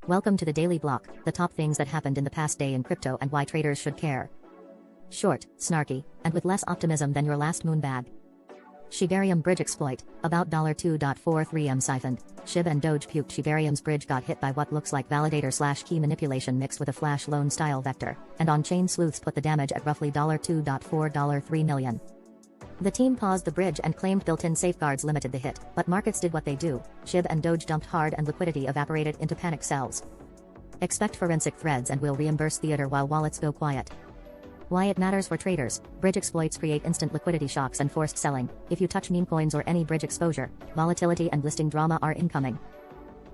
Welcome to the Daily Block, the top things that happened in the past day in crypto and why traders should care. Short, snarky, and with less optimism than your last moon bag. Shibarium bridge exploit, about $2.43M siphoned. Shib and Doge puked. Shibarium's bridge got hit by what looks like validator/key manipulation mixed with a flash loan style vector, and on-chain sleuths put the damage at roughly $2.443 million. The team paused the bridge and claimed built-in safeguards limited the hit, but markets did what they do. Shib and Doge dumped hard and liquidity evaporated into panic sells. Expect forensic threads and we'll reimburse theater while wallets go quiet. Why it matters for traders. Bridge exploits create instant liquidity shocks and forced selling. If you touch meme coins or any bridge exposure, volatility and listing drama are incoming.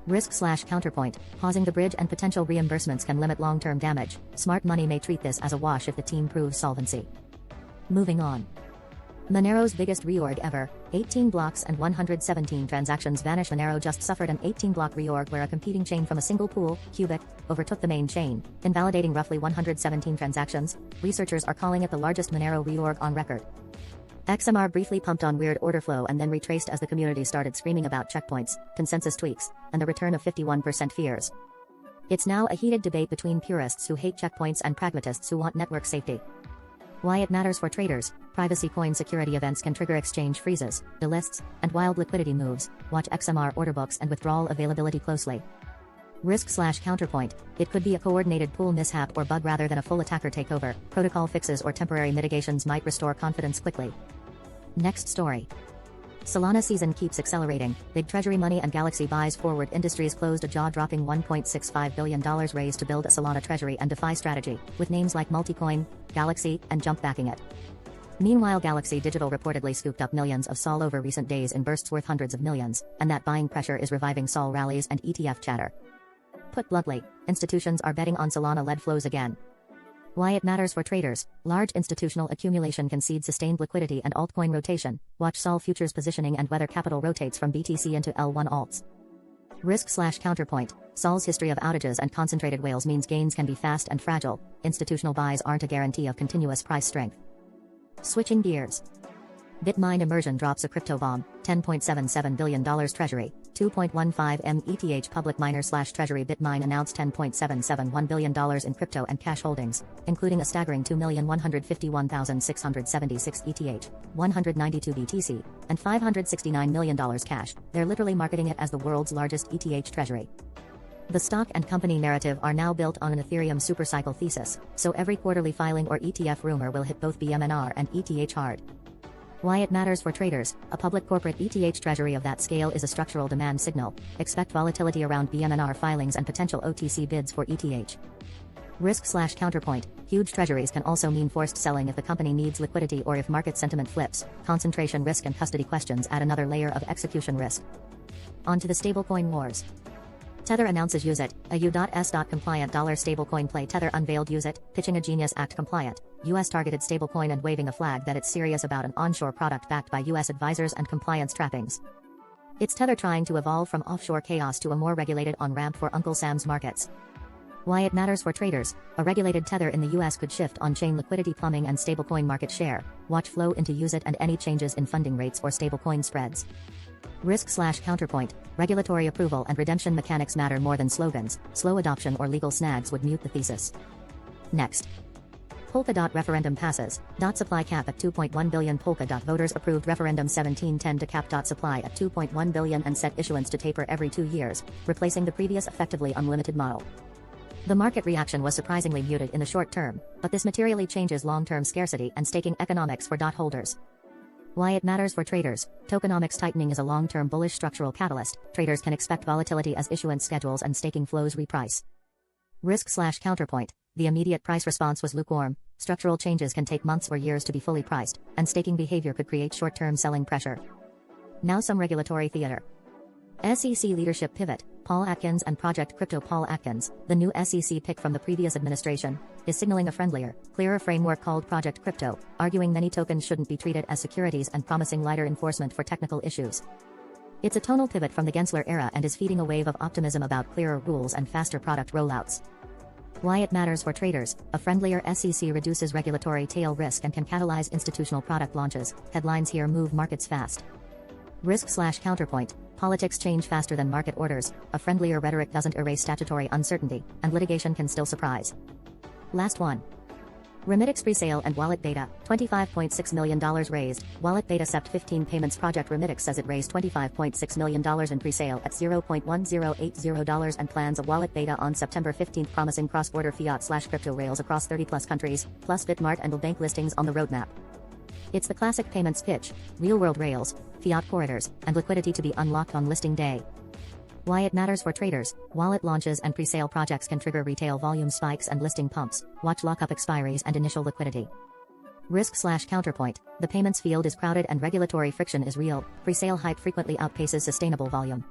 Risk/counterpoint. Pausing the bridge and potential reimbursements can limit long-term damage. Smart money may treat this as a wash if the team proves solvency. Moving on. Monero's biggest reorg ever, 18 blocks and 117 transactions vanish. Monero just suffered an 18-block reorg where a competing chain from a single pool, Cubic, overtook the main chain, invalidating roughly 117 transactions. Researchers are calling it the largest Monero reorg on record. XMR briefly pumped on weird order flow and then retraced as the community started screaming about checkpoints, consensus tweaks, and the return of 51% fears. It's now a heated debate between purists who hate checkpoints and pragmatists who want network safety. Why it matters for traders. Privacy coin security events can trigger exchange freezes, delists, and wild liquidity moves. Watch XMR order books and withdrawal availability closely. Risk/counterpoint. It could be a coordinated pool mishap or bug rather than a full attacker takeover. Protocol fixes or temporary mitigations might restore confidence quickly. Next story. Solana season keeps accelerating. Big treasury money and Galaxy buys forward. Industries closed a jaw-dropping $1.65 billion raise to build a Solana treasury and DeFi strategy, with names like Multicoin, Galaxy, and Jump backing it. Meanwhile, Galaxy Digital reportedly scooped up millions of SOL over recent days in bursts worth hundreds of millions, and that buying pressure is reviving SOL rallies and ETF chatter. Put bluntly, institutions are betting on Solana-led flows again. Why it matters for traders. Large institutional accumulation can seed sustained liquidity and altcoin rotation. Watch SOL futures positioning and whether capital rotates from BTC into L1 alts. Risk/counterpoint. SOL's history of outages and concentrated whales means gains can be fast and fragile. Institutional buys aren't a guarantee of continuous price strength. Switching gears. Bitmine immersion drops a crypto bomb, $10.77 billion treasury, 2.15M ETH public miner/treasury. Bitmine announced $10.771 billion in crypto and cash holdings, including a staggering 2,151,676 ETH, 192 BTC, and $569 million cash. They're literally marketing it as the world's largest ETH treasury. The stock and company narrative are now built on an Ethereum supercycle thesis, so every quarterly filing or ETF rumor will hit both BMNR and ETH hard. Why it matters for traders. A public corporate ETH treasury of that scale is a structural demand signal. Expect volatility around BMNR filings and potential OTC bids for ETH. Risk/counterpoint. Huge treasuries can also mean forced selling if the company needs liquidity or if market sentiment flips. Concentration risk and custody questions add another layer of execution risk. On to the stablecoin wars. Tether announces Use It, a U.S. compliant dollar stablecoin play. Tether unveiled Use It, pitching a Genius Act compliant, U.S. targeted stablecoin and waving a flag that it's serious about an onshore product backed by U.S. advisors and compliance trappings. It's Tether trying to evolve from offshore chaos to a more regulated on-ramp for Uncle Sam's markets. Why it matters for traders. A regulated Tether in the U.S. could shift on-chain liquidity plumbing and stablecoin market share. Watch flow into Use It and any changes in funding rates or stablecoin spreads. Risk/counterpoint. Regulatory approval and redemption mechanics matter more than slogans. Slow adoption or legal snags would mute the thesis. Next. Polkadot referendum passes. Supply cap at 2.1 billion. Polkadot voters approved referendum 1710 to cap supply at 2.1 billion and set issuance to taper every 2 years, replacing the previous effectively unlimited model. The market reaction was surprisingly muted in the short term, but this materially changes long-term scarcity and staking economics for DOT holders. Why it matters for traders. Tokenomics tightening is a long-term bullish structural catalyst. Traders can expect volatility as issuance schedules and staking flows reprice. Risk/counterpoint. The immediate price response was lukewarm. Structural changes can take months or years to be fully priced, and staking behavior could create short-term selling pressure. Now some regulatory theater. SEC leadership pivot. Paul Atkins and Project Crypto. Paul Atkins, the new SEC pick from the previous administration, is signaling a friendlier, clearer framework called Project Crypto, arguing many tokens shouldn't be treated as securities and promising lighter enforcement for technical issues. It's a tonal pivot from the Gensler era and is feeding a wave of optimism about clearer rules and faster product rollouts. Why it matters for traders. A friendlier SEC reduces regulatory tail risk and can catalyze institutional product launches. Headlines here move markets fast. Risk/counterpoint. Politics change faster than market orders, a friendlier rhetoric doesn't erase statutory uncertainty, and litigation can still surprise. Last one. Remitix presale and wallet beta, $25.6 million raised. Wallet beta SEPT 15 payments project Remitix says it raised $25.6 million in presale at $0.1080 and plans a wallet beta on September 15, promising cross-border fiat/crypto rails across 30+ countries, plus Bitmart and bank listings on the roadmap. It's the classic payments pitch: real-world rails, fiat corridors, and liquidity to be unlocked on listing day. Why it matters for traders: wallet launches and presale projects can trigger retail volume spikes and listing pumps. Watch lockup expiries and initial liquidity. Risk/counterpoint. The payments field is crowded and regulatory friction is real. Presale hype frequently outpaces sustainable volume.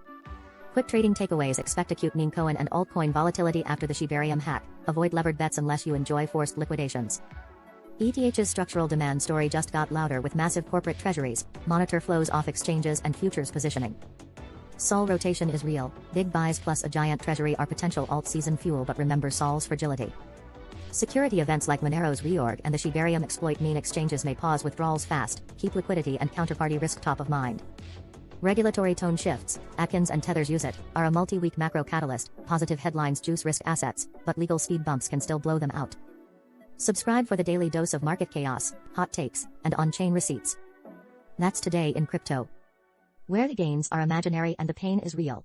Quick trading takeaways: expect acute meme coin and altcoin volatility after the Shibarium hack. Avoid levered bets unless you enjoy forced liquidations. ETH's structural demand story just got louder with massive corporate treasuries. Monitor flows off exchanges and futures positioning. Sol rotation is real. Big buys plus a giant treasury are potential alt-season fuel, but remember Sol's fragility. Security events like Monero's reorg and the Shibarium exploit mean exchanges may pause withdrawals fast. Keep liquidity and counterparty risk top of mind. Regulatory tone shifts. Atkins and Tethers use it, are a multi-week macro catalyst. Positive headlines juice risk assets, but legal speed bumps can still blow them out. Subscribe for the daily dose of market chaos, hot takes, and on-chain receipts. That's today in crypto, where the gains are imaginary and the pain is real.